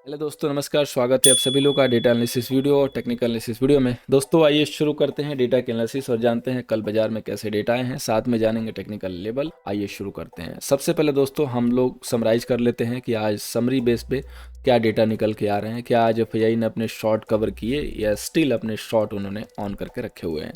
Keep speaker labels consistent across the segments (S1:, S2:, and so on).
S1: Hello दोस्तों, नमस्कार। स्वागत है आप सभी लोग का डेटा एनालिसिस वीडियो और टेक्निकल एनालिसिस वीडियो में। दोस्तों आइए शुरू करते हैं डेटा के एनालिसिस और जानते हैं कल बाजार में कैसे डेटा आए हैं, साथ में जानेंगे टेक्निकल लेवल। आइए शुरू करते हैं। सबसे पहले दोस्तों हम लोग समराइज कर लेते हैं कि आज समरी बेस पे क्या डेटा निकल के आ रहे हैं। क्या आज एफआईआई ने अपने शॉर्ट कवर किए या स्टिल अपने शॉर्ट उन्होंने ऑन करके रखे हुए हैं।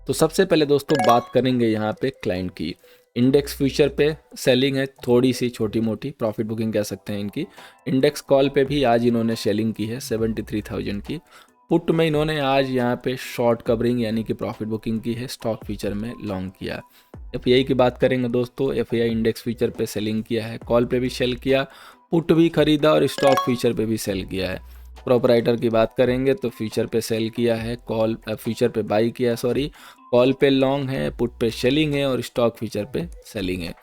S1: तो सबसे पहले दोस्तों बात करेंगे यहाँ पे क्लाइंट की। इंडेक्स फ्यूचर पे सेलिंग है, थोड़ी सी छोटी मोटी प्रॉफिट बुकिंग कह सकते हैं इनकी। इंडेक्स कॉल पे भी आज इन्होंने सेलिंग की है 73,000 की। पुट में इन्होंने आज यहाँ पे शॉर्ट कवरिंग यानी कि प्रॉफिट बुकिंग की है, स्टॉक फ्यूचर में लॉन्ग किया। एफआईआई की बात करेंगे दोस्तों, एफआईआई इंडेक्स फ्यूचर पे सेलिंग किया है, कॉल पे भी सेल किया, पुट भी खरीदा और स्टॉक फ्यूचर पे भी सेल किया है। प्रोपराइटर की बात करेंगे तो फ्यूचर पे सेल किया है, कॉल फ्यूचर पे बाई किया है, सॉरी, कॉल पे लॉन्ग है, पुट पे सेलिंग है और स्टॉक फ्यूचर पे सेलिंग है।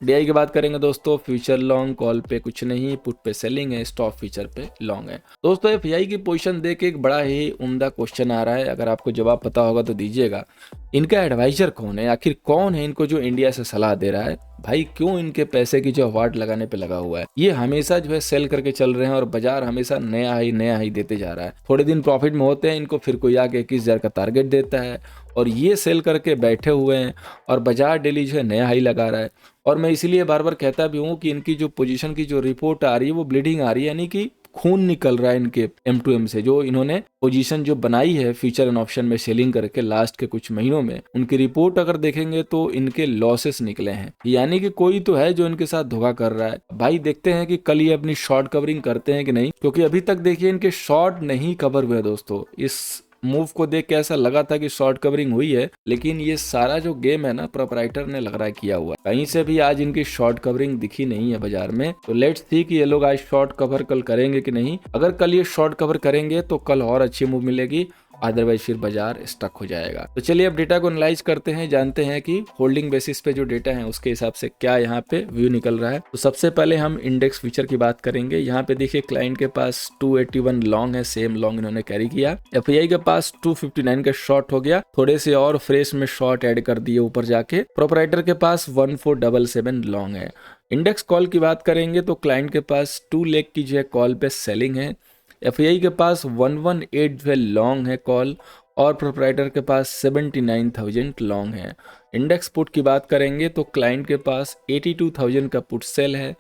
S1: डीआई की बात करेंगे दोस्तों, फ्यूचर लॉन्ग, कॉल पे कुछ नहीं, पुट पे सेलिंग है, स्टॉक फ्यूचर पे लॉन्ग है। दोस्तों एफआईआई की पोजीशन देख के एक बड़ा ही उम्दा क्वेश्चन आ रहा है, अगर आपको जवाब पता होगा तो दीजिएगा। इनका एडवाइजर कौन है, आखिर कौन है इनको जो इंडिया से सलाह दे रहा है? भाई क्यों इनके पैसे की जो अवार्ड लगाने पे लगा हुआ है? ये हमेशा जो है सेल करके चल रहे हैं और बाजार हमेशा नया हाई देते जा रहा है। थोड़े दिन प्रॉफिट में होते हैं इनको, फिर कोई आके 21,000 का टारगेट देता है और ये सेल करके बैठे हुए हैं और बाजार डेली जो है नया हाई लगा रहा है। और मैं इसीलिए बार बार कहता भी हूँ कि इनकी जो पोजीशन की जो रिपोर्ट आ रही है वो ब्लीडिंग आ रही है, यानी कि खून निकल रहा है इनके M2M से। जो इन्होंने पोजीशन जो बनाई है फ्यूचर एंड ऑप्शन में सेलिंग करके लास्ट के कुछ महीनों में, उनकी रिपोर्ट अगर देखेंगे तो इनके लॉसेस निकले हैं, यानी कि कोई तो है जो इनके साथ धोखा कर रहा है। भाई देखते हैं कि कल ये अपनी शॉर्ट कवरिंग करते हैं कि नहीं, क्योंकि अभी तक देखिए इनके शॉर्ट नहीं कवर हुए दोस्तों। इस मूव को देख के ऐसा लगा था कि शॉर्ट कवरिंग हुई है, लेकिन ये सारा जो गेम है ना प्रोपराइटर ने लग रहा है किया हुआ, कहीं से भी आज इनकी शॉर्ट कवरिंग दिखी नहीं है बाजार में। तो लेट्स सी कि ये लोग आज शॉर्ट कवर कल करेंगे कि नहीं। अगर कल ये शॉर्ट कवर करेंगे तो कल और अच्छी मूव मिलेगी, अदरवाइज फिर बाजार स्टक हो जाएगा। तो चलिए अब डेटा को एनालाइज करते हैं, जानते हैं कि होल्डिंग बेसिस पे जो डेटा है उसके हिसाब से क्या यहाँ पे व्यू निकल रहा है। तो सबसे पहले हम इंडेक्स फ्यूचर की बात करेंगे। यहाँ पे देखिए क्लाइंट के पास 281 लॉन्ग है, सेम लॉन्ग इन्होंने कैरी किया। एफआईआई के पास 259 का शॉर्ट हो गया, थोड़े से और फ्रेश में शॉर्ट ऐड कर दिए ऊपर जाके। प्रोपराइटर के पास 1477 लॉन्ग है। इंडेक्स कॉल की बात करेंगे तो क्लाइंट के पास 2 लेग की जो है कॉल पे सेलिंग है। एफआईआई के पास 118 जो है लॉन्ग है कॉल और प्रोपराइटर के पास 79,000 लॉन्ग है। इंडेक्स पुट की बात करेंगे तो क्लाइंट के पास 82,000 का पुट सेल है।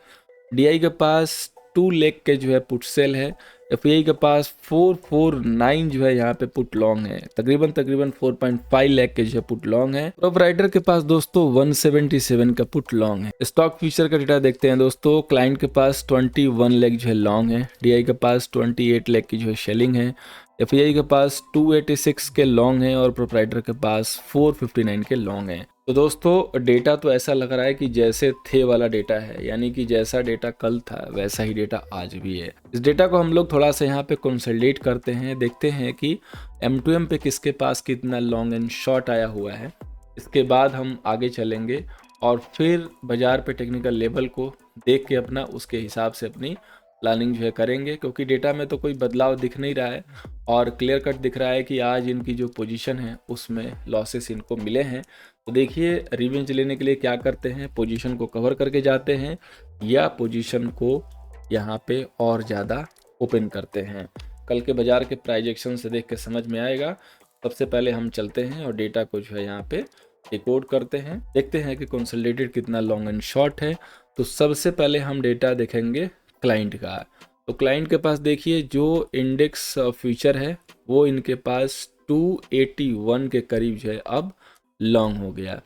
S1: डीआई के पास 2 लेग के जो है पुट सेल है। एफआईआई के पास 449 जो है यहाँ पे पुट लॉन्ग है, तकरीबन 4.5 लाख के जो है पुट लॉन्ग है। प्रोपराइटर के पास दोस्तों 177 का पुट लॉन्ग है। स्टॉक फ्यूचर का डेटा देखते हैं दोस्तों। क्लाइंट के पास 21 लाख जो है लॉन्ग है, डीआई के पास 28 लाख की जो है शेलिंग है, एफआईआई के पास 286 के लॉन्ग है और प्रोपराइटर के पास 459 के लॉन्ग है। तो दोस्तों डेटा तो ऐसा लग रहा है कि जैसे थे वाला डेटा है, यानी कि जैसा डेटा कल था वैसा ही डेटा आज भी है। इस डेटा को हम लोग थोड़ा सा यहाँ पे कंसोलिडेट करते हैं, देखते हैं कि M2M पे किसके पास कितना लॉन्ग एंड शॉर्ट आया हुआ है। इसके बाद हम आगे चलेंगे और फिर बाजार पे टेक्निकल लेवल को देख के अपना उसके हिसाब से अपनी प्लानिंग जो है करेंगे, क्योंकि डेटा में तो कोई बदलाव दिख नहीं रहा है और क्लियर कट दिख रहा है कि आज इनकी जो पोजीशन है उसमें लॉसेस इनको मिले हैं। तो देखिए रिवेंज लेने के लिए क्या करते हैं, पोजीशन को कवर करके जाते हैं या पोजीशन को यहाँ पे और ज़्यादा ओपन करते हैं। कल के बाजार के प्राइजेक्शन से देख के समझ में आएगा। सबसे पहले हम चलते हैं और डेटा को जो है यहाँ पे डिकोड करते हैं, देखते हैं कि कंसोलिडेटेड कितना लॉन्ग एंड शॉर्ट है। तो सबसे पहले हम डेटा देखेंगे क्लाइंट का। तो क्लाइंट के पास देखिए जो इंडेक्स फ्यूचर है वो इनके पास 281 के करीब जो है अब लॉन्ग हो गया।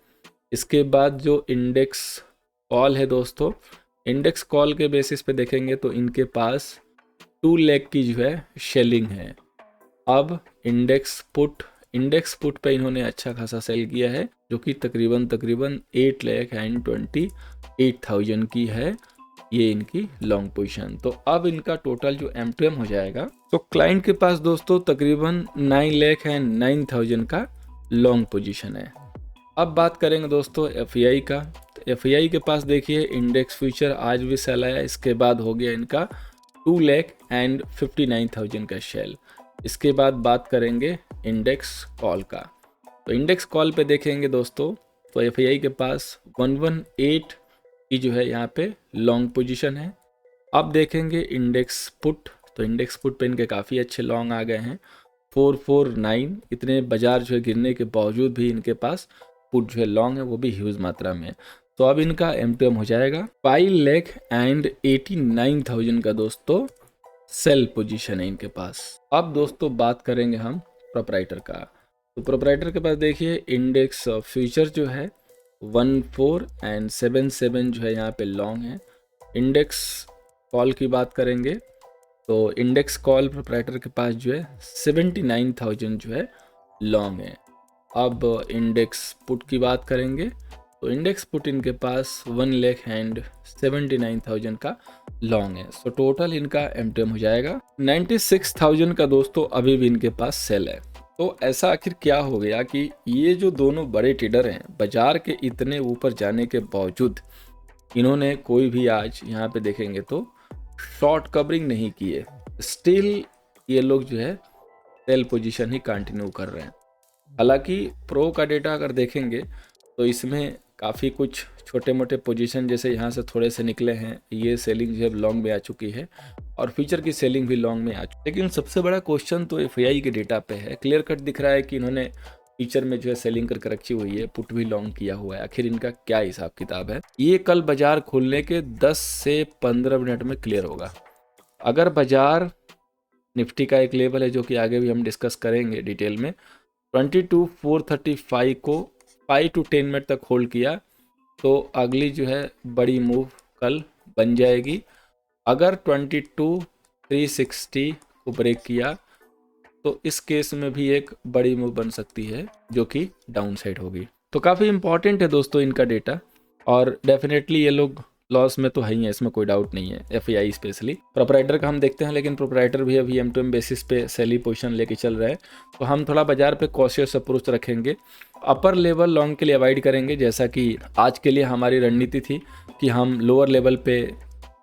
S1: इसके बाद जो इंडेक्स कॉल है दोस्तों, इंडेक्स कॉल के बेसिस पे देखेंगे तो इनके पास 2 लाख की जो है शेलिंग है। अब इंडेक्स पुट पे इन्होंने अच्छा खासा सेल किया है, जो कि तकरीबन 8,28,000 की है ये इनकी लॉन्ग पोजीशन। तो अब इनका टोटल जो M2M हो जाएगा, तो क्लाइंट के पास दोस्तों तकरीबन 9,09,000 का लॉन्ग पोजीशन है। अब बात करेंगे दोस्तों एफआईआई का। तो एफआईआई के पास देखिए इंडेक्स फ्यूचर आज भी सेल आया, इसके बाद हो गया इनका 2,59,000 का शेल। इसके बाद बात करेंगे इंडेक्स कॉल का। तो इंडेक्स कॉल पे देखेंगे दोस्तों तो एफआईआई के पास 118 की जो है यहाँ पे लॉन्ग पोजीशन है। अब देखेंगे इंडेक्स पुट तो इंडेक्स पुट पे इनके काफ़ी अच्छे लॉन्ग आ गए हैं 449। इतने बाजार जो है गिरने के बावजूद भी इनके पास पुट जो है लॉन्ग है वो भी ह्यूज मात्रा में है। तो अब इनका M2M हो जाएगा 5,89,000 का दोस्तों सेल पोजीशन है इनके पास। अब दोस्तों बात करेंगे हम प्रोपराइटर का। तो प्रोपराइटर के पास देखिए इंडेक्स फ्यूचर जो है 14 और 77 जो है यहाँ पे लॉन्ग है। इंडेक्स कॉल की बात करेंगे तो इंडेक्स कॉल प्रोपराइटर के पास जो है 79,000 जो है लॉन्ग है। अब इंडेक्स पुट की बात करेंगे तो इंडेक्स पुट इनके पास 1,79,000 का लॉन्ग है। सो टोटल इनका M2M हो जाएगा 96,000 का दोस्तों अभी भी इनके पास सेल है। तो ऐसा आखिर क्या हो गया कि ये जो दोनों बड़े ट्रेडर हैं बाजार के इतने ऊपर जाने के बावजूद इन्होंने कोई भी आज यहाँ पे देखेंगे तो शॉर्ट कवरिंग नहीं की है, स्टिल ये लोग जो है सेल पोजीशन ही कंटिन्यू कर रहे हैं। हालांकि प्रो का डेटा अगर देखेंगे तो इसमें काफ़ी कुछ छोटे मोटे पोजीशन जैसे यहाँ से थोड़े से निकले हैं, ये सेलिंग जो है लॉन्ग में आ चुकी है और फ्यूचर की सेलिंग भी लॉन्ग में आ चुकी है। लेकिन सबसे बड़ा क्वेश्चन तो FII के डेटा पे है। क्लियर कट दिख रहा है कि इन्होंने फ्यूचर में जो है सेलिंग करके रखी हुई है, पुट भी लॉन्ग किया हुआ है। आखिर इनका क्या हिसाब किताब है ये कल बाजार खुलने के 10 से 15 मिनट में क्लियर होगा। अगर बाजार निफ्टी का एक लेवल है जो कि आगे भी हम डिस्कस करेंगे डिटेल में, 22,435 को 5 to 10 मिनट तक होल्ड किया तो अगली जो है बड़ी मूव कल बन जाएगी। अगर 22,360 को ब्रेक किया तो इस केस में भी एक बड़ी मूव बन सकती है जो कि डाउन साइड होगी। तो काफ़ी इंपॉर्टेंट है दोस्तों इनका डेटा और डेफिनेटली ये लोग लॉस में तो है ही है, इसमें कोई डाउट नहीं है। FII स्पेशली प्रोपराइटर का हम देखते हैं, लेकिन प्रोपराइटर भी अभी M2M बेसिस पे सेली पोजीशन लेके चल रहे हैं। तो हम थोड़ा बाजार पे कॉशियस अप्रोच रखेंगे, अपर लेवल लॉन्ग के लिए अवॉइड करेंगे। जैसा कि आज के लिए हमारी रणनीति थी कि हम लोअर लेवल पे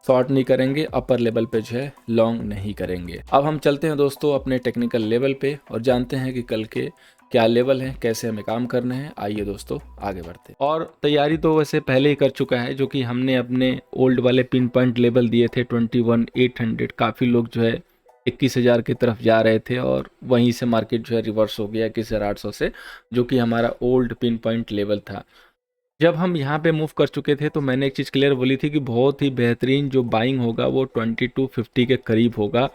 S1: शॉर्ट नहीं करेंगे, अपर लेवल पे जो है लॉन्ग नहीं करेंगे। अब हम चलते हैं दोस्तों अपने टेक्निकल लेवल पे और जानते हैं कि कल के क्या लेवल है, कैसे हमें काम करने हैं। आइए दोस्तों आगे बढ़ते हैं। और तैयारी तो वैसे पहले ही कर चुका है, जो कि हमने अपने ओल्ड वाले पिन पॉइंट लेवल दिए थे 21,800। काफ़ी लोग जो है 21,000 की तरफ जा रहे थे और वहीं से मार्केट जो है रिवर्स हो गया 21,800 से, जो कि हमारा ओल्ड पिन पॉइंट लेवल था। जब हम यहाँ पे मूव कर चुके थे तो मैंने एक चीज़ क्लियर बोली थी कि बहुत ही बेहतरीन जो बाइंग होगा वो 2250 के करीब होगा।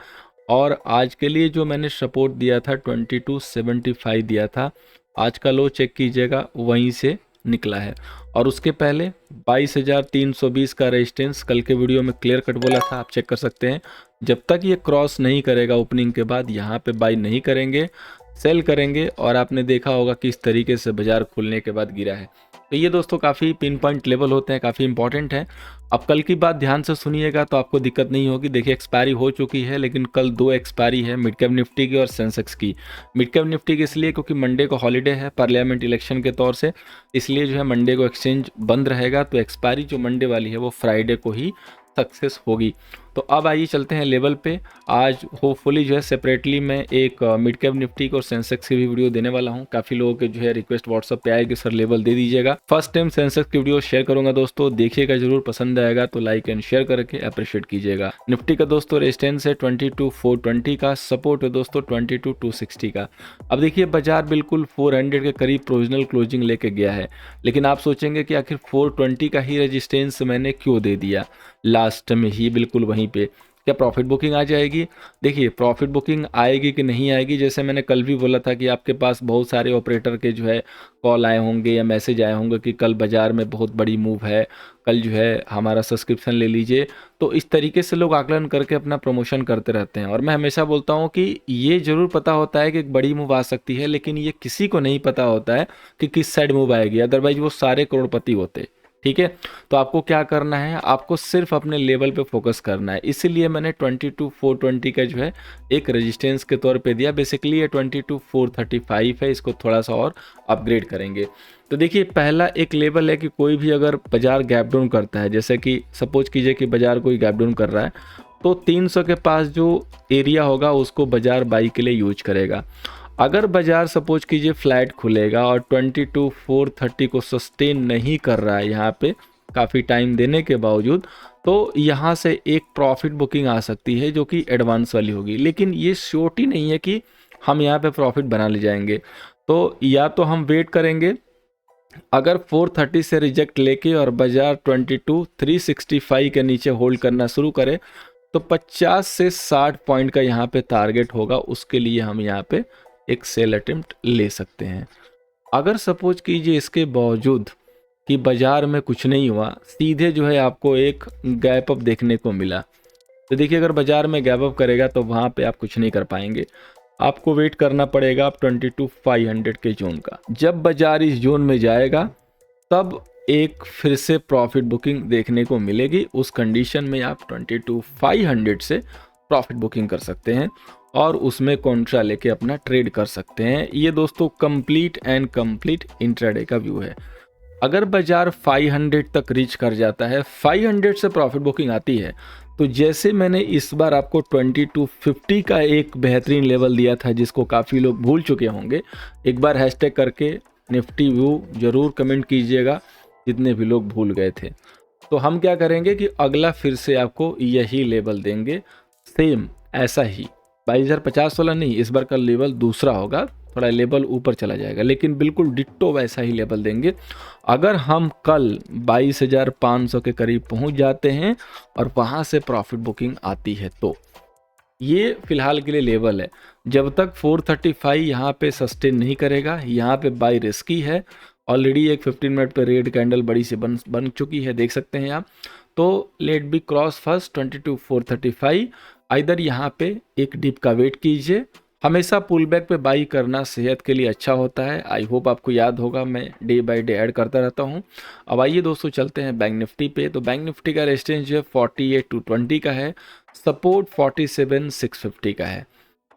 S1: और आज के लिए जो मैंने सपोर्ट दिया था 2275 दिया था, आज का लो चेक कीजिएगा वहीं से निकला है। और उसके पहले 22,320 का रेजिस्टेंस कल के वीडियो में क्लियर कट बोला था, आप चेक कर सकते हैं। जब तक ये क्रॉस नहीं करेगा ओपनिंग के बाद यहाँ पे बाई नहीं करेंगे, सेल करेंगे। और आपने देखा होगा किस तरीके से बाजार खुलने के बाद गिरा है। तो ये दोस्तों काफ़ी पिन पॉइंट लेवल होते हैं, काफ़ी इंपॉर्टेंट है। अब कल की बात ध्यान से सुनिएगा तो आपको दिक्कत नहीं होगी। देखिए एक्सपायरी हो चुकी है, लेकिन कल 2 एक्सपायरी है, मिड कैप निफ्टी की और सेंसेक्स की। मिड कैप निफ्टी की इसलिए क्योंकि मंडे को हॉलीडे है पार्लियामेंट इलेक्शन के तौर से, इसलिए जो है मंडे को एक्सचेंज बंद रहेगा। तो एक्सपायरी जो मंडे वाली है वो फ्राइडे को ही सक्सेस होगी। तो अब आइए चलते हैं लेवल पे। आज होपफुली जो है सेपरेटली मैं एक मिड कैप निफ्टी और सेंसेक्स की भी वीडियो देने वाला हूं। काफ़ी लोगों के जो है रिक्वेस्ट व्हाट्सअप पे आए कि सर लेवल दे दीजिएगा। फर्स्ट टाइम सेंसेक्स की वीडियो शेयर करूंगा दोस्तों, देखिएगा जरूर, पसंद आएगा तो लाइक एंड शेयर करके अप्रिशिएट कीजिएगा। निफ्टी का दोस्तों रेजिस्टेंस है 22,420 का, सपोर्ट है दोस्तों 22,260 का। अब देखिए बाजार बिल्कुल 400 के करीब प्रोविजनल क्लोजिंग लेके गया है, लेकिन आप सोचेंगे कि आखिर 420 का ही रेजिस्टेंस मैंने क्यों दे दिया लास्ट में ही बिल्कुल वहीं पे, क्या प्रॉफिट बुकिंग आ जाएगी? देखिए प्रॉफिट बुकिंग आएगी कि नहीं आएगी, जैसे मैंने कल भी बोला था कि आपके पास बहुत सारे ऑपरेटर के जो है कॉल आए होंगे या मैसेज आए होंगे कि कल बाजार में बहुत बड़ी मूव है, कल जो है हमारा सब्सक्रिप्शन ले लीजिए। तो इस तरीके से लोग आकलन करके अपना प्रमोशन करते रहते हैं। और मैं हमेशा बोलता हूँ कि ये जरूर पता होता है कि एक बड़ी मूव आ सकती है, लेकिन ये किसी को नहीं पता होता है कि किस साइड मूव आएगी, अदरवाइज वो सारे करोड़पति होते। ठीक है, तो आपको क्या करना है, आपको सिर्फ अपने लेवल पे फोकस करना है। इसीलिए मैंने 22,420 का जो है एक रेजिस्टेंस के तौर पे दिया। बेसिकली ये 22,435 है, इसको थोड़ा सा और अपग्रेड करेंगे। तो देखिए पहला एक लेवल है कि कोई भी अगर बाजार गैप डाउन करता है, जैसे कि सपोज कीजिए कि बाजार कोई गैप डाउन कर रहा है, तो 300 के पास जो एरिया होगा उसको बाजार बाई के लिए यूज करेगा। अगर बाजार सपोज कीजिए फ्लैट खुलेगा और 22,430 को सस्टेन नहीं कर रहा है यहाँ पे काफ़ी टाइम देने के बावजूद, तो यहाँ से एक प्रॉफिट बुकिंग आ सकती है जो कि एडवांस वाली होगी, लेकिन ये श्योरिटी नहीं है कि हम यहाँ पे प्रॉफिट बना ले जाएंगे। तो या तो हम वेट करेंगे, अगर 430 से रिजेक्ट लेके और बाजार 365 के नीचे होल्ड करना शुरू करे तो 50 से 60 पॉइंट का यहाँ पे टारगेट होगा, उसके लिए हम यहाँ पे एक सेल अटेम्प्ट ले सकते हैं। अगर सपोज कीजिए इसके बावजूद कि बाजार में कुछ नहीं हुआ, सीधे जो है आपको एक गैप अप देखने को मिला, तो देखिए अगर बाजार में गैप अप करेगा तो वहाँ पे आप कुछ नहीं कर पाएंगे, आपको वेट करना पड़ेगा आप 22,500 के जोन का। जब बाजार इस जोन में जाएगा तब एक फिर से प्रॉफिट बुकिंग देखने को मिलेगी। उस कंडीशन में आप 22,500 से प्रॉफिट बुकिंग कर सकते हैं और उसमें कॉन्ट्रा लेके अपना ट्रेड कर सकते हैं। ये दोस्तों कंप्लीट इंट्राडे का व्यू है। अगर बाजार 500 तक रीच कर जाता है, 500 से प्रॉफिट बुकिंग आती है, तो जैसे मैंने इस बार आपको 2250 का एक बेहतरीन लेवल दिया था जिसको काफ़ी लोग भूल चुके होंगे, एक बार हैशटैग करके निफ्टी व्यू ज़रूर कमेंट कीजिएगा जितने भी लोग भूल गए थे। तो हम क्या करेंगे कि अगला फिर से आपको यही लेवल देंगे, सेम ऐसा ही 22,050 वाला नहीं, इस बार का लेवल दूसरा होगा, थोड़ा लेवल ऊपर चला जाएगा, लेकिन बिल्कुल डिट्टो वैसा ही लेवल देंगे। अगर हम कल 22,500 के करीब पहुंच जाते हैं और वहां से प्रॉफिट बुकिंग आती है तो ये फिलहाल के लिए लेवल है। जब तक 435 यहाँ पे सस्टेन नहीं करेगा, यहाँ पे बाई रिस्की है। ऑलरेडी एक 15 मिनट पे रेड कैंडल बड़ी से बन चुकी है, देख सकते हैं आप। तो लेट बी क्रॉस फर्स्ट 22,435, इधर यहाँ पे एक डिप का वेट कीजिए। हमेशा पुल बैक पे बाई करना सेहत के लिए अच्छा होता है। आई होप आपको याद होगा, मैं डे बाय डे ऐड करता रहता हूँ। अब आइए दोस्तों चलते हैं बैंक निफ्टी पे। तो बैंक निफ्टी का रेजिस्टेंस जो है 48,220 का है, सपोर्ट 47,650 का है।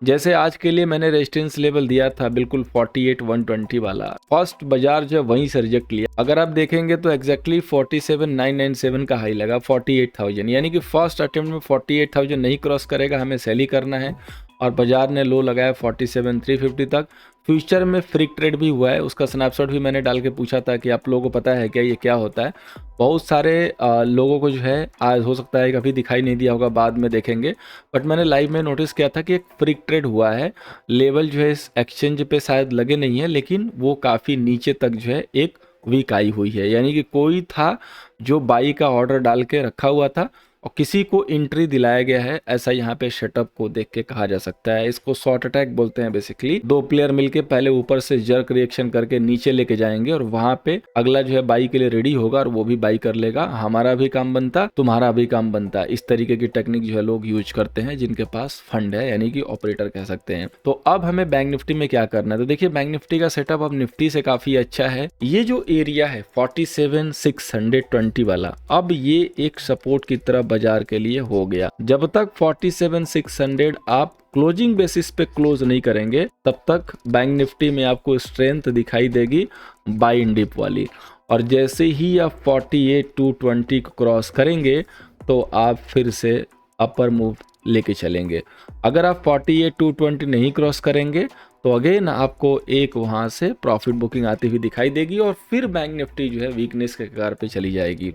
S1: जैसे आज के लिए मैंने रेजिस्टेंस लेवल दिया था बिल्कुल 48,120 वाला, फर्स्ट बाजार जो है वहीं से रिजेक्ट लिया। अगर आप देखेंगे तो एग्जैक्टली 47,997 का हाई लगा 48,000, यानी कि फर्स्ट अटेम्प्ट में 48,000 नहीं क्रॉस करेगा, हमें सेल ही करना है। और बाजार ने लो लगाया 47,350 तक। फ्यूचर में फ्रिक ट्रेड भी हुआ है, उसका स्नैपशॉट भी मैंने डाल के पूछा था कि आप लोगों को पता है क्या ये क्या होता है। बहुत सारे लोगों को जो है आज हो सकता है कभी दिखाई नहीं दिया होगा, बाद में देखेंगे, बट मैंने लाइव में नोटिस किया था कि एक फ्रिक ट्रेड हुआ है। लेवल जो है इस एक्सचेंज पे शायद लगे नहीं है, लेकिन वो काफ़ी नीचे तक जो है एक वीक आई हुई है, यानी कि कोई था जो बाई का ऑर्डर डाल के रखा हुआ था और किसी को एंट्री दिलाया गया है, ऐसा यहाँ पे सेटअप को देख के कहा जा सकता है। इसको शॉर्ट अटैक बोलते हैं। बेसिकली दो प्लेयर मिलके पहले ऊपर से जर्क रिएक्शन करके नीचे लेके जाएंगे और वहां पे अगला जो है बाई के लिए रेडी होगा और वो भी बाई कर लेगा, हमारा भी काम बनता, तुम्हारा भी काम बनता। इस तरीके की टेक्निक जो है लोग यूज करते हैं जिनके पास फंड है, यानी कि ऑपरेटर कह सकते हैं। तो अब हमें बैंक निफ्टी में क्या करना है, तो देखिए बैंक निफ्टी का सेटअप अब निफ्टी से काफी अच्छा है। ये जो एरिया है 47,620 वाला, अब ये एक सपोर्ट की तरह बाजार के लिए हो गया। जब तक 47,600 आप क्लोजिंग बेसिस पे क्लोज नहीं करेंगे, तब तक बैंक निफ्टी में आपको स्ट्रेंथ दिखाई देगी बाई इन डिप वाली। और जैसे ही आप 48,220 को क्रॉस करेंगे तो आप फिर से अपर मूव लेके चलेंगे। अगर आप 48,220 नहीं क्रॉस करेंगे तो अगेन आपको एक वहां से प्रॉफिट बुकिंग आती हुई दिखाई देगी और फिर बैंक निफ्टी जो है वीकनेस के कगार पे चली जाएगी।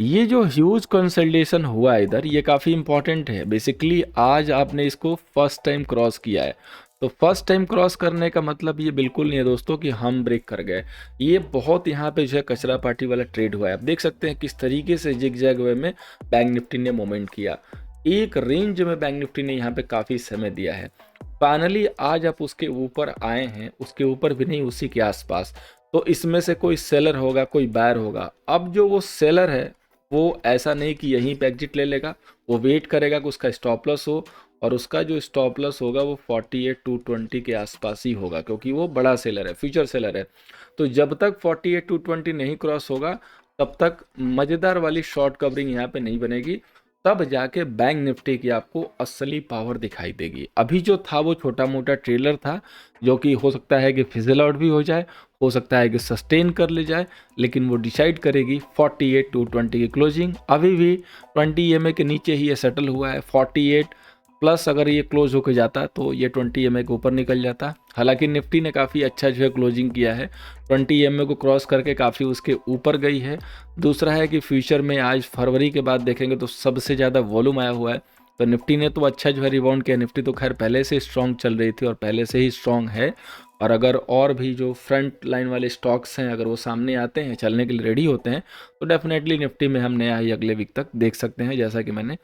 S1: ये जो ह्यूज कंसोलिडेशन हुआ इधर, ये काफ़ी इंपॉर्टेंट है। बेसिकली आज आपने इसको फर्स्ट टाइम क्रॉस किया है, तो फर्स्ट टाइम क्रॉस करने का मतलब ये बिल्कुल नहीं है दोस्तों कि हम ब्रेक कर गए। ये बहुत यहाँ पे जो है कचरा पार्टी वाला ट्रेड हुआ है। आप देख सकते हैं किस तरीके से जिग जैग वे में बैंक निफ्टी ने मूवमेंट किया। एक रेंज में बैंक निफ्टी ने यहाँ पे काफ़ी समय दिया है। फाइनली आज आप उसके ऊपर आए हैं, उसके ऊपर भी नहीं, उसी के आसपास। तो इसमें से कोई सेलर होगा, कोई बायर होगा। अब जो वो सेलर है वो ऐसा नहीं कि यहीं पे एग्जिट ले लेगा, वो वेट करेगा कि उसका स्टॉप लॉस हो, और उसका जो स्टॉप लॉस होगा वो 48,220 के आसपास ही होगा, क्योंकि वो बड़ा सेलर है, फ्यूचर सेलर है। तो जब तक 48,220 नहीं क्रॉस होगा तब तक मज़ेदार वाली शॉर्ट कवरिंग यहाँ पे नहीं बनेगी, तब जाके बैंक निफ्टी की आपको असली पावर दिखाई देगी। अभी जो था वो छोटा मोटा ट्रेलर था, जो कि हो सकता है कि फिजल आउट भी हो जाए, हो सकता है कि सस्टेन कर ले जाए, लेकिन वो डिसाइड करेगी 48,220 की क्लोजिंग। अभी भी 20 EMA के नीचे ही ये सेटल हुआ है, प्लस अगर ये क्लोज होकर जाता तो ये 20 EMA के ऊपर निकल जाता। हालांकि निफ्टी ने काफ़ी अच्छा जो है क्लोजिंग किया है, 20 EMA को क्रॉस करके काफ़ी उसके ऊपर गई है। दूसरा है कि फ्यूचर में आज फरवरी के बाद देखेंगे तो सबसे ज़्यादा वॉल्यूम आया हुआ है, तो निफ्टी ने तो अच्छा जो है रिबाउंड किया। निफ्टी तो खैर पहले से स्ट्रॉन्ग चल रही थी और पहले से ही स्ट्रॉन्ग है, और अगर और भी जो फ्रंट लाइन वाले स्टॉक्स हैं अगर वो सामने आते हैं, चलने के लिए रेडी होते हैं, तो डेफिनेटली निफ्टी में हम नया ही अगले वीक तक देख सकते हैं। जैसा कि मैंने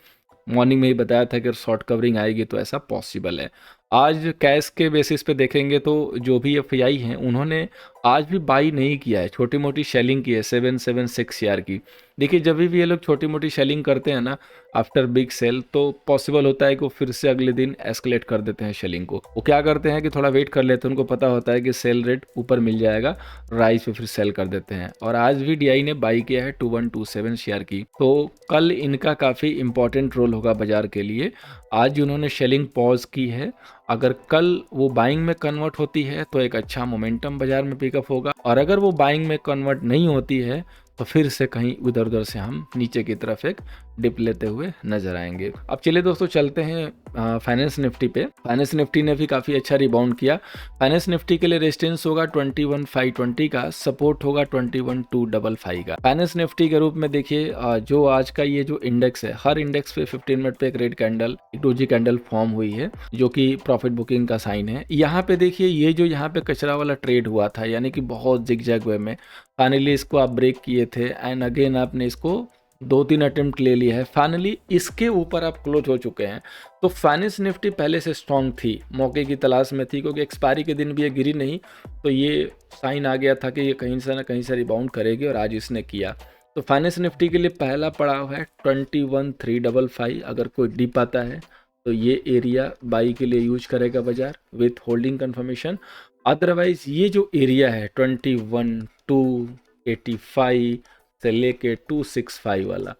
S1: मॉर्निंग में ही बताया था कि शॉर्ट कवरिंग आएगी तो ऐसा पॉसिबल है। आज कैश के बेसिस पे देखेंगे तो जो भी एफआई हैं उन्होंने आज भी बाई नहीं किया है, छोटी मोटी शेलिंग की है 776 यार की। देखिए जब भी ये लोग छोटी मोटी शेलिंग करते हैं ना आफ्टर बिग सेल, तो पॉसिबल होता है कि वो फिर से अगले दिन एस्केलेट कर देते हैं शेलिंग को। वो क्या करते हैं कि थोड़ा वेट कर लेते हैं, उनको पता होता है कि सेल रेट ऊपर मिल जाएगा, राइज पे फिर सेल कर देते हैं। और आज भी डीआई ने बाई किया है 2127 शेयर की, तो कल इनका काफ़ी इंपॉर्टेंट रोल होगा बाजार के लिए। आज उन्होंने शेलिंग पॉज की है, अगर कल वो बाइंग में कन्वर्ट होती है तो एक अच्छा मोमेंटम बाजार में पिकअप होगा, और अगर वो बाइंग में कन्वर्ट नहीं होती है तो फिर से कहीं उधर उधर से हम नीचे की तरफ एक डिप लेते हुए नजर आएंगे। अब चलिए दोस्तों चलते हैं फाइनेंस निफ्टी पे। फाइनेंस निफ्टी ने भी काफ़ी अच्छा रिबाउंड किया। फाइनेंस निफ्टी के लिए रेजिस्टेंस होगा 21,520 का, सपोर्ट होगा 21,255 का। फाइनेंस निफ्टी के रूप में देखिए जो आज का ये जो इंडेक्स है, हर इंडेक्स पे 15 मिनट पे एक रेड कैंडल, एक डोजी कैंडल फॉर्म हुई है जो कि प्रॉफिट बुकिंग का साइन है। यहाँ पे देखिए ये जो यहाँ पे कचरा वाला ट्रेड हुआ था, यानी कि बहुत जिगजैग वे में, फाइनली इसको आप ब्रेक किए थे एंड अगेन आपने इसको 2-3 अटेम्प्ट ले लिया है, फाइनली इसके ऊपर आप क्लोज हो चुके हैं। तो फाइनेंस निफ्टी पहले से स्ट्रांग थी, मौके की तलाश में थी, क्योंकि एक्सपायरी के दिन भी ये गिरी नहीं, तो ये साइन आ गया था कि ये कहीं से ना कहीं से रिबाउंड करेगी, और आज इसने किया। तो फाइनेंस निफ्टी के लिए पहला पड़ाव है 21,355। अगर कोई डिप आता है तो ये एरिया बाई के लिए यूज करेगा बाजार विथ होल्डिंग कंफर्मेशन। अदरवाइज ये जो एरिया है 21,285 से लेके 265 वाला,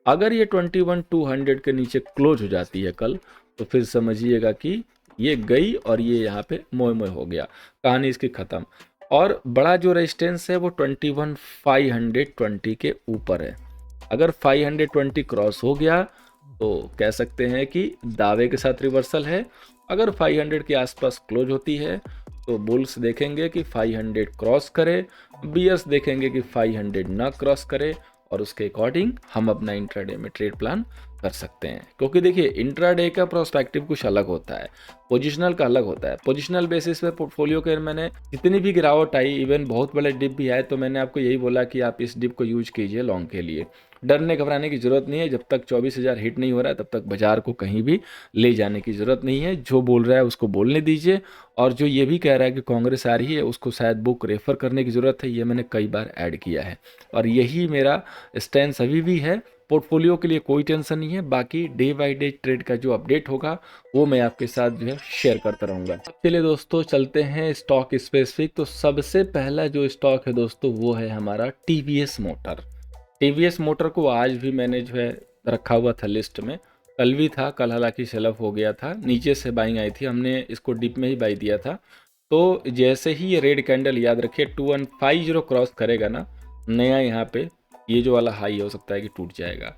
S1: अगर ये 21,200 के नीचे क्लोज हो जाती है कल, तो फिर समझिएगा कि ये गई और ये यहाँ पे मोए मोए हो गया, कहानी इसकी ख़त्म। और बड़ा जो रेजिस्टेंस है वो 21,520 के ऊपर है। अगर 520 क्रॉस हो गया तो कह सकते हैं कि दावे के साथ रिवर्सल है। अगर 500 के आसपास क्लोज होती है तो बुल्स देखेंगे कि 500 क्रॉस करे, बियर्स देखेंगे कि 500 ना क्रॉस करे, और उसके अकॉर्डिंग हम अपना इंट्राडे में ट्रेड प्लान कर सकते हैं। क्योंकि देखिए इंट्राडे का प्रोस्पेक्टिव कुछ अलग होता है, पोजिशनल का अलग होता है। पोजिशनल बेसिस पे पोर्टफोलियो के मैंने जितनी भी गिरावट आई, इवन बहुत बड़े डिप भी आए, तो मैंने आपको यही बोला कि आप इस डिप को यूज कीजिए लॉन्ग के लिए। डरने घबराने की जरूरत नहीं है, जब तक 24,000 हिट नहीं हो रहा है तब तक बाजार को कहीं भी ले जाने की जरूरत नहीं है। जो बोल रहा है उसको बोलने दीजिए, और जो ये भी कह रहा है कि कांग्रेस आ रही है उसको शायद बुक रेफर करने की ज़रूरत है, ये मैंने कई बार ऐड किया है, और यही मेरा स्टैंस अभी भी है। पोर्टफोलियो के लिए कोई टेंशन नहीं है, बाकी डे बाय डे ट्रेड का जो अपडेट होगा वो मैं आपके साथ जो है शेयर करता रहूँगा। चलिए दोस्तों चलते हैं स्टॉक स्पेसिफिक। तो सबसे पहला जो स्टॉक है दोस्तों वो है हमारा टीवीएस मोटर। टीवीएस मोटर को आज भी मैंने जो है रखा हुआ था लिस्ट में, कल भी था, कल हालांकि सेल ऑफ हो गया था, नीचे से बाइंग आई थी, हमने इसको डिप में ही बाई दिया था। तो जैसे ही ये रेड कैंडल, याद रखिए 2150 क्रॉस करेगा ना, नया यहाँ पे ये जो वाला हाई हो सकता है कि टूट जाएगा।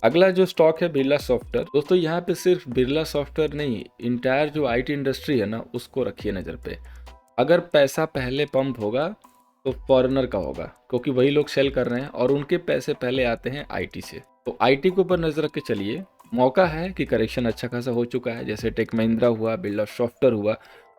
S1: अगला जो स्टॉक है बिरला सॉफ्टवेयर। दोस्तों यहाँ पे सिर्फ बिरला सॉफ्टवेयर नहीं, इंटायर जो आईटी इंडस्ट्री है ना उसको रखिए नज़र पे। अगर पैसा पहले पंप होगा तो फॉरेनर का होगा, क्योंकि वही लोग सेल कर रहे हैं और उनके पैसे पहले आते हैं आईटी से। तो आईटी के ऊपर नजर रख के चलिए, मौका है कि करेक्शन अच्छा खासा हो चुका है, जैसे टेक महिंद्रा हुआ, बिरला सॉफ्टवेयर हुआ,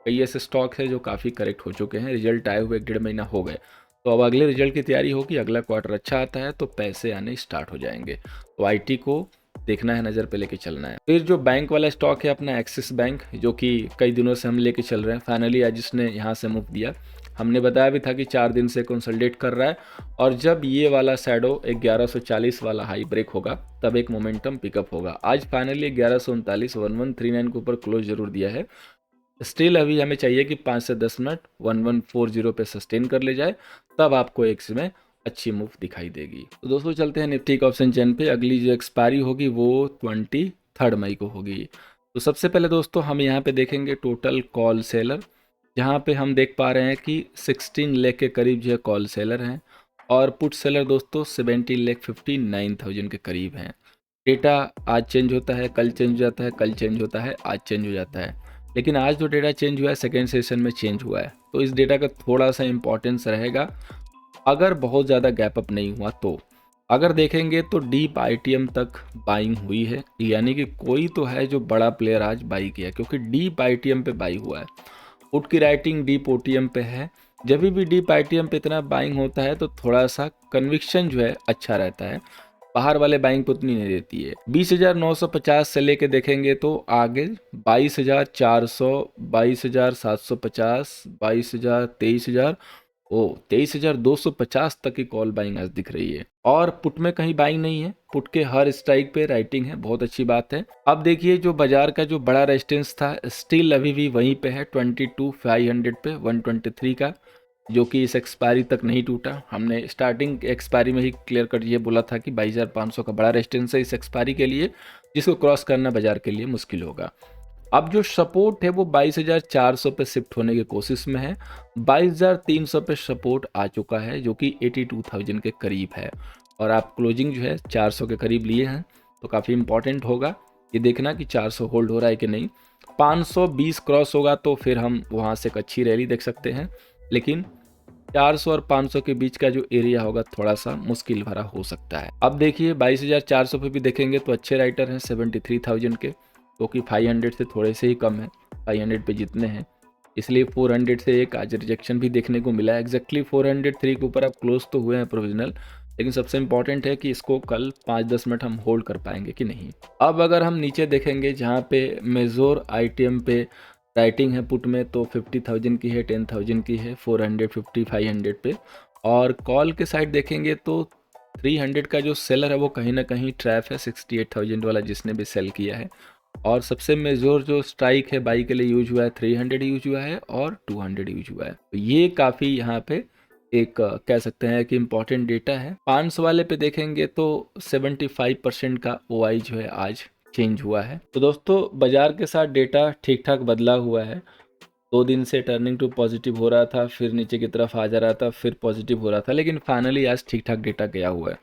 S1: कई ऐसे स्टॉक है जो काफ़ी करेक्ट हो चुके हैं, रिजल्ट आए हुए 1-1.5 महीना हो गए। तो अब अगले रिजल्ट की तैयारी होगी, अगला क्वार्टर अच्छा आता है तो पैसे आने स्टार्ट हो जाएंगे। तो आईटी को देखना है, नज़र पे लेके चलना है। फिर जो बैंक वाला स्टॉक है अपना एक्सिस बैंक, जो कि कई दिनों से हम लेके चल रहे हैं, फाइनली आज इसने यहाँ से मूव दिया। हमने बताया भी था कि 4 दिन से कंसोलिडेट कर रहा है, और जब ये वाला शैडो 1140 वाला हाई ब्रेक होगा तब एक मोमेंटम पिकअप होगा। आज फाइनली 1139 1139 के ऊपर क्लोज जरूर दिया है। स्टिल अभी हमें चाहिए कि 5 से 10 मिनट 1140 पे सस्टेन कर ले जाए, तब आपको एक में अच्छी मूव दिखाई देगी। तो दोस्तों चलते हैं निफ्टी के ऑप्शन चेन पे। अगली जो एक्सपायरी होगी वो 23 मई को होगी। तो सबसे पहले दोस्तों हम यहाँ पे देखेंगे टोटल कॉल सेलर, जहाँ पे हम देख पा रहे हैं कि 16 लाख के करीब जो है कॉल सेलर हैं, और पुट सेलर दोस्तों 17,59,000 के करीब हैं। डेटा आज चेंज होता है, कल चेंज हो जाता है, कल चेंज होता है, आज चेंज हो जाता है। लेकिन आज जो डेटा चेंज हुआ है सेकेंड सेशन में चेंज हुआ है, तो इस डेटा का थोड़ा सा इम्पोर्टेंस रहेगा अगर बहुत ज़्यादा गैप अप नहीं हुआ तो। अगर देखेंगे तो डीप आईटीएम तक बाइंग हुई है, यानी कि कोई तो है जो बड़ा प्लेयर आज बाई किया, क्योंकि डीप आईटीएम पे बाई हुआ है। पुट की राइटिंग डीप ओटीएम पे है। जब भी डीप आईटीएम पे इतना बाइंग होता है तो थोड़ा सा कन्विक्शन जो है अच्छा रहता है, बाहर वाले बाइंग पे उतनी नहीं देती है। 20,950 से लेके देखेंगे तो आगे 22,400, 22,750, 22,000, 23,000, 23,250 तक की कॉल बाइंग आज दिख रही है। और पुट में कहीं बाइंग नहीं है, पुट के हर स्ट्राइक पे राइटिंग है, बहुत अच्छी बात है। अब देखिए जो बाजार का जो बड़ा रेजिस्टेंस था स्टिल अभी भी वहीं पे है 22,500 पे 123 का, जो कि इस एक्सपायरी तक नहीं टूटा। हमने स्टार्टिंग एक्सपायरी में ही क्लियर कट ये बोला था कि 22,500 का बड़ा रेजिस्टेंस है इस एक्सपायरी के लिए, जिसको क्रॉस करना बाजार के लिए मुश्किल होगा। अब जो सपोर्ट है वो 22,400 पे शिफ्ट होने की कोशिश में है। 22,300 पे सपोर्ट आ चुका है, जो कि 82,000 के करीब है, और आप क्लोजिंग जो है 400 के करीब लिए हैं, तो काफ़ी इंपॉर्टेंट होगा ये देखना कि 400 होल्ड हो रहा है कि नहीं। 520 क्रॉस होगा तो फिर हम वहाँ से एक अच्छी रैली देख सकते हैं, लेकिन 400 और 500 के बीच का जो एरिया होगा थोड़ा सा मुश्किल भरा हो सकता है। अब देखिए 22,400 पे भी देखेंगे तो अच्छे राइटर हैं 73,000 के, जो कि 500 से थोड़े से ही कम है, 500 पे जितने हैं, इसलिए 400 से एक आज रिजेक्शन भी देखने को मिला है। एग्जैक्टली 403 के ऊपर आप क्लोज तो हुए हैं प्रोविजनल, लेकिन सबसे इंपॉर्टेंट है कि इसको कल 5-10 मिनट हम होल्ड कर पाएंगे कि नहीं। अब अगर हम नीचे देखेंगे जहाँ पे मेजोर आईटीएम पे राइटिंग है पुट में, तो 50,000 की है, 10,000 की है, 450, 500 पे। और कॉल के साइड देखेंगे तो 300 का जो सेलर है वो कहीं ना कहीं ट्रैप है 68,000 वाला, जिसने भी सेल किया है। और सबसे मेजोर जो स्ट्राइक है बाई के लिए यूज हुआ है 300 यूज हुआ है और 200 यूज हुआ है, तो ये काफ़ी यहाँ पे एक कह सकते हैं कि इम्पॉर्टेंट डेटा है। 500 वाले पे देखेंगे तो 75% का ओआई जो है आज चेंज हुआ है। तो दोस्तों बाजार के साथ डेटा ठीक ठाक बदला हुआ है। 2 दिन से टर्निंग टू पॉजिटिव हो रहा था, फिर नीचे की तरफ आ जा रहा था, फिर पॉजिटिव हो रहा था, लेकिन फाइनली आज ठीक ठाक डेटा गया हुआ है।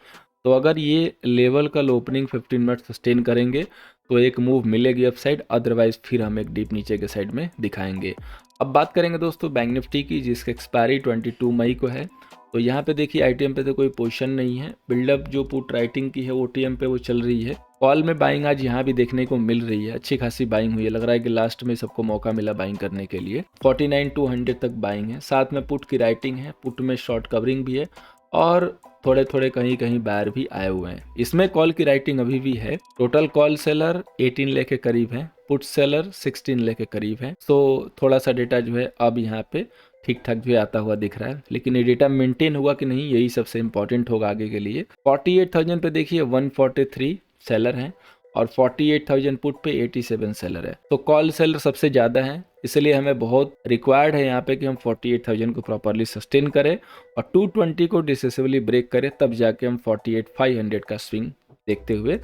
S1: तो अगर ये लेवल का ओपनिंग 15 मिनट सस्टेन करेंगे तो एक मूव मिलेगी अपसाइड, अदरवाइज फिर हम एक डीप नीचे के साइड में दिखाएंगे। अब बात करेंगे दोस्तों बैंक निफ्टी की, जिसकी एक्सपायरी 22 मई को है। तो यहाँ पे देखिए आईटीएम पे तो कोई पोजीशन नहीं है, बिल्डअप जो पुट राइटिंग की है ओटीएम पे वो चल रही है। कॉल में बाइंग आज यहाँ भी देखने को मिल रही है, अच्छी खासी बाइंग हुई है, लग रहा है कि लास्ट में सबको मौका मिला बाइंग करने के लिए। 49,200 तक बाइंग है, साथ में पुट की राइटिंग है, पुट में शॉर्ट कवरिंग भी है, और थोड़े थोड़े कहीं कहीं बायर भी आए हुए हैं। इसमें कॉल की राइटिंग अभी भी है। टोटल कॉल सेलर 18 ले के करीब है, पुट सेलर 16 ले के करीब है। तो थोड़ा सा डेटा जो है अब यहाँ पे ठीक ठाक जो आता हुआ दिख रहा है, लेकिन ये डेटा मेंटेन हुआ कि नहीं यही सबसे इंपॉर्टेंट होगा आगे के लिए। 48,000 पे देखिए 143 सेलर हैं और 48,000 पुट पे 87 सेलर है, तो कॉल सेलर सबसे ज़्यादा है, इसलिए हमें बहुत रिक्वायर्ड है यहाँ पे कि हम 48,000 को प्रॉपरली सस्टेन करें और 220 को डिसेसिवली ब्रेक करें, तब जाके हम 48,500 का स्विंग देखते हुए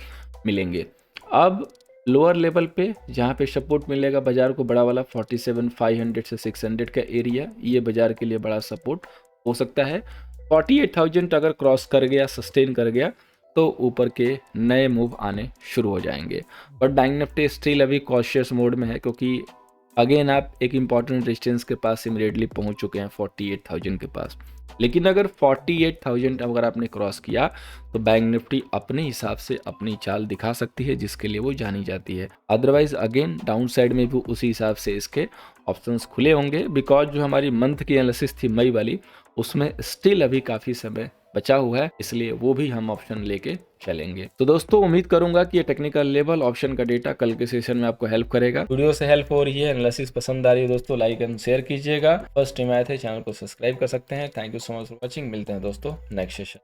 S1: मिलेंगे। अब लोअर लेवल पे जहाँ पे सपोर्ट मिलेगा बाजार को बड़ा वाला 47,500 से 600 का एरिया, ये बाजार के लिए बड़ा सपोर्ट हो सकता है। 48,000 अगर क्रॉस कर गया, सस्टेन कर गया, तो ऊपर के नए मूव आने शुरू हो जाएंगे। बट बैंक निफ्टी स्टिल अभी कॉशियस मोड में है, क्योंकि अगेन आप एक इम्पॉर्टेंट रेजिस्टेंस के पास इमीडिएटली पहुंच चुके हैं 48,000 के पास। लेकिन अगर 48,000 अगर आपने क्रॉस किया तो बैंक निफ्टी अपने हिसाब से अपनी चाल दिखा सकती है, जिसके लिए वो जानी जाती है। अदरवाइज अगेन डाउन साइड में भी उसी हिसाब से इसके ऑप्शंस खुले होंगे, बिकॉज जो हमारी मंथ की एनालिसिस थी मई वाली, उसमें स्टिल अभी काफ़ी समय बचा हुआ है, इसलिए वो भी हम ऑप्शन लेके चलेंगे। तो दोस्तों उम्मीद करूंगा कि ये टेक्निकल लेवल ऑप्शन का डेटा कल के सेशन में आपको हेल्प करेगा। वीडियो से हेल्प हो रही है, एनालिसिस पसंद आ रही है दोस्तों, लाइक एंड शेयर कीजिएगा। फर्स्ट टाइम आए थे चैनल को सब्सक्राइब कर सकते हैं। Thank you so much for watching, मिलते हैं दोस्तों नेक्स्ट सेशन।